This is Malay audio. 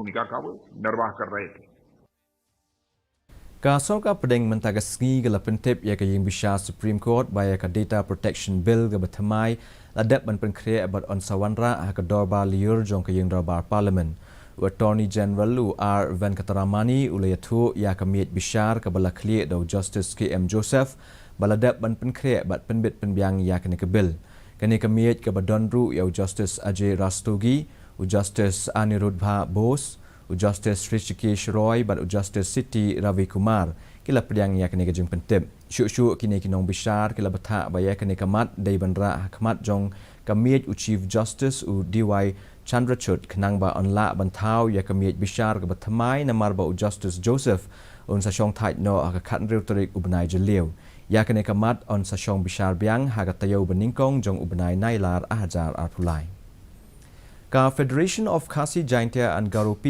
भूमिका का वो निर्वाह कर रहे थे। Sorkar Pdeng mentagasngi gala Pyntip ya Iingbishar Supreme Court baya ka Data Protection Bill ga bathamai ladap ban Pynkhreh abat on sawanra ka dorba liur jong ka dorbar Parliament. Attorney General R. Venkataramani ulayathu ya ka Iingbishar ka bala clear do Justice KM Joseph baladap ban Pynkhreh bat penbit penbiang ya ka bill. Kani ka miet ka badonru ya Justice Ajay Rastogi, Justice Anirudh Bose, Justice Rishikesh Roy but Justice Siti Ravi Kumar kila Pdeng ya kene gajeng Pyntip syu kini kinong Bishar kila bata baya kene kamat dai bandra hakmat jong kamiet Chief Justice DY Chandrachud kenang ba onla bantau ya kamiet Bishar ka bathamai namar ba Justice Joseph on sa syong thait no ka khat rew tarik ubnai jeliu ya kene kamat on sa syong Bishar biang ha ka tayo beningkong jong ubnai nailar ahajar arpulai ka Federation of KHASI Jaintia and Garo people